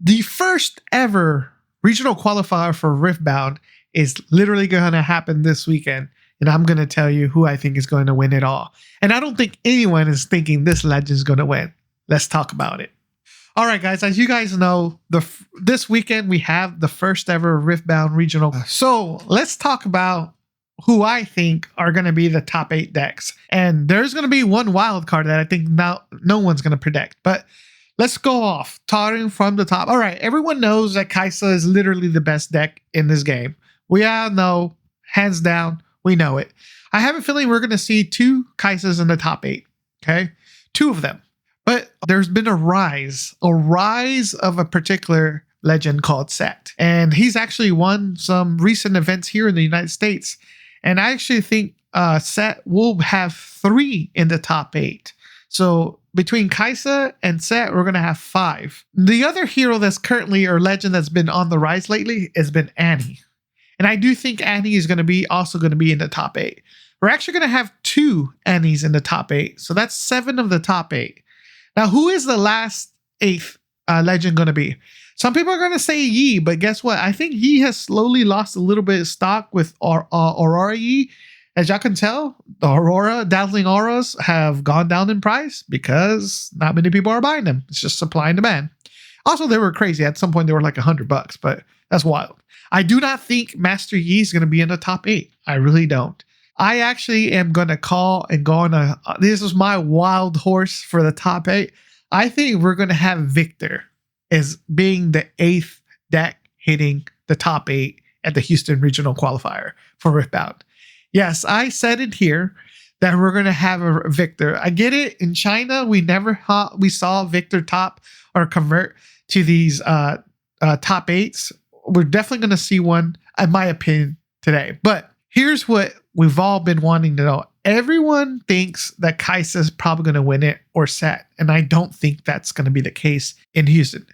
The first ever regional qualifier for Riftbound is literally going to happen this weekend. And I'm going to tell you who I think is going to win it all. And I don't think anyone is thinking this legend is going to win. Let's talk about it. All right, guys, as you guys know, this weekend we have the first ever Riftbound Regional. So let's talk about who I think are going to be the top 8 decks. And there's going to be one wild card that I think no one's going to predict. But let's go off, starting from the top. All right, everyone knows that Kaisa is literally the best deck in this game. We all know, hands down, we know it. I have a feeling we're going to see 2 Kaisas in the top 8, okay? 2 of them. But there's been a rise of a particular legend called Set. And he's actually won some recent events here in the United States. And I actually think Set will have 3 in the top 8. So between Kaisa and Set, we're going to have 5. The other hero that's currently, or legend that's been on the rise lately, has been Ahri. And I do think Ahri is going to be also going to be in the top 8. We're actually going to have 2 Ahris in the top 8. So that's 7 of the top 8. Now, who is the last 8th legend going to be? Some people are going to say Yi, but guess what? I think Yi has slowly lost a little bit of stock with Aurora Yi. As y'all can tell, the Aurora, Dazzling Auras have gone down in price because not many people are buying them. It's just supply and demand. Also, they were crazy. At some point, they were like $100, but that's wild. I do not think Master Yi is going to be in the top 8. I really don't. I actually am going to call and go on this is my wild horse for the top 8. I think we're going to have Viktor as being the 8th deck hitting the top 8 at the Houston Regional Qualifier for Riftbound. Yes, I said it here that we're going to have a Viktor. I get it. In China, we saw Viktor top or convert to these top 8s. We're definitely going to see one, in my opinion, today. But here's what we've all been wanting to know. Everyone thinks that Kaisa is probably going to win it or Set, and I don't think that's going to be the case in Houston.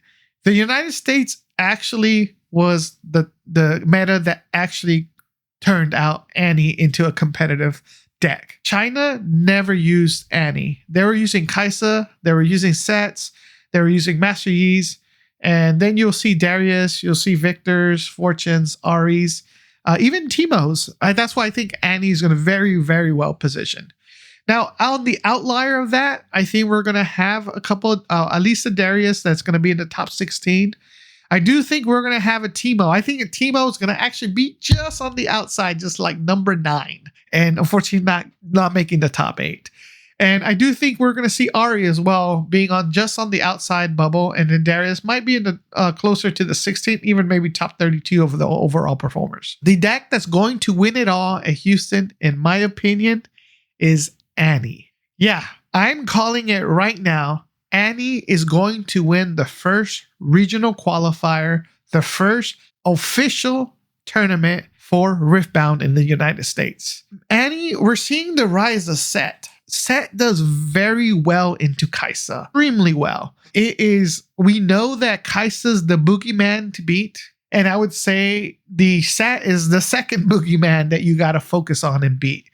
The United States actually was the meta that actually turned out Ahri into a competitive deck. China never used Ahri. They were using Kaisa, they were using Sets, they were using Master Yi's, and then you'll see Darius, you'll see Victor's, Fortune's, Ahri's, even Teemo's. That's why I think Ahri is going to very, very well positioned. Now, on the outlier of that, I think we're going to have a couple, at least a Darius that's going to be in the top 16. I do think we're going to have a Teemo. I think a Teemo is going to actually be just on the outside, just like number 9. And unfortunately, not making the top 8. And I do think we're going to see Ahri as well, being just on the outside bubble. And then Darius might be in the closer to the 16th, even maybe top 32 of the overall performers. The deck that's going to win it all at Houston, in my opinion, is Ahri. Yeah, I'm calling it right now. Ahri is going to win the first regional qualifier, the first official tournament for Riftbound in the United States. Ahri, we're seeing the rise of Set. Set does very well into Kaisa, extremely well. We know that Kaisa's the boogeyman to beat, and I would say the Set is the second boogeyman that you got to focus on and beat.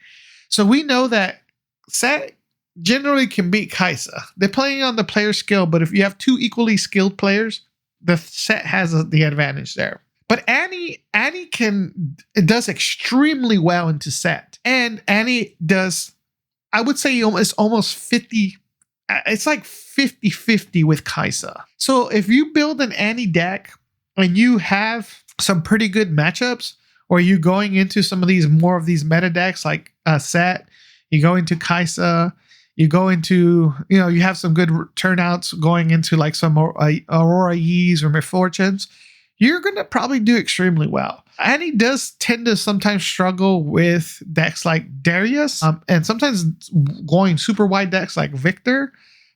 So we know that Set generally can beat Kaisa. They're playing on the player skill, but if you have 2 equally skilled players, the Set has the advantage there. But Ahri does extremely well into Set, and Ahri does. I would say it's almost 50. It's like 50-50 with Kaisa. So if you build an Ahri deck and you have some pretty good matchups, or you going into some of these more of these meta decks like Set, you go into Kaisa, you go into, you have some good turnouts going into like some Aurora Yi's or Fortunes, you're going to probably do extremely well. And he does tend to sometimes struggle with decks like Darius, and sometimes going super wide decks like Viktor.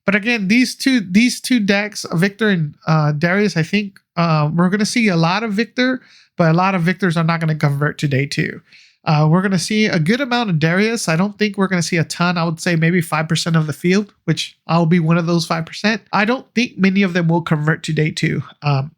But again, these two decks, Viktor and Darius, I think we're going to see a lot of Viktor, but a lot of Viktors are not going to convert to day 2. We're going to see a good amount of Darius. I don't think we're going to see a ton. I would say maybe 5% of the field, which I'll be one of those 5%. I don't think many of them will convert to day 2.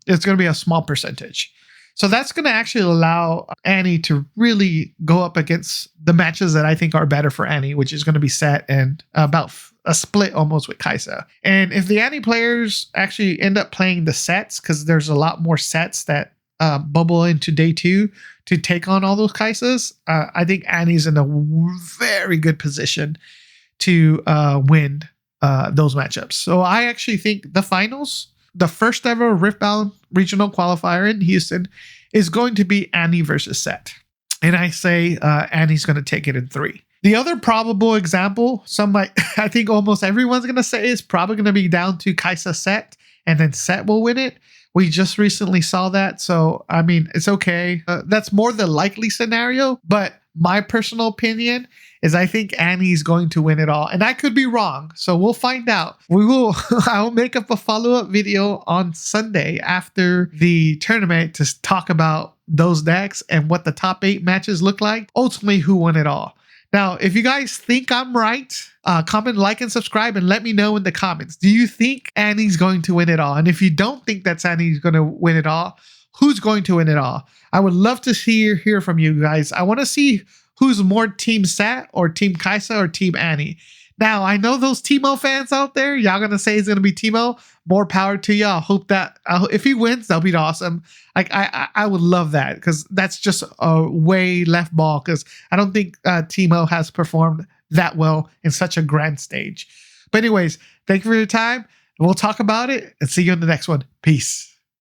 It's going to be a small percentage. So that's going to actually allow Ahri to really go up against the matches that I think are better for Ahri, which is going to be Set and about a split almost with Kaisa. And if the Ahri players actually end up playing the sets, because there's a lot more sets that bubble into day 2 to take on all those Kaisas, I think Ahri's in a very good position to win those matchups. So I actually think the finals, the first ever Riftbound Regional Qualifier in Houston, is going to be Ahri versus Set. And I say Ahri's going to take it in 3. The other probable example, I think almost everyone's going to say, is probably going to be down to Kaisa Set, and then Set will win it. We just recently saw that. So, I mean, it's okay. That's more the likely scenario. But my personal opinion is I think Ahri's going to win it all. And I could be wrong. So we'll find out. I'll make up a follow-up video on Sunday after the tournament to talk about those decks and what the top 8 matches look like. Ultimately, who won it all. Now, if you guys think I'm right, comment, like, and subscribe, and let me know in the comments. Do you think Ahri's going to win it all? And if you don't think that Ahri's going to win it all, who's going to win it all? I would love to hear from you guys. I want to see who's more Team Sat or Team Kaisa or Team Ahri. Now, I know those Teemo fans out there, y'all going to say it's going to be Teemo. More power to y'all. Hope that if he wins, that'll be awesome. Like I would love that, because that's just a way left ball, because I don't think Teemo has performed that well in such a grand stage. But anyways, thank you for your time. We'll talk about it and see you in the next one. Peace.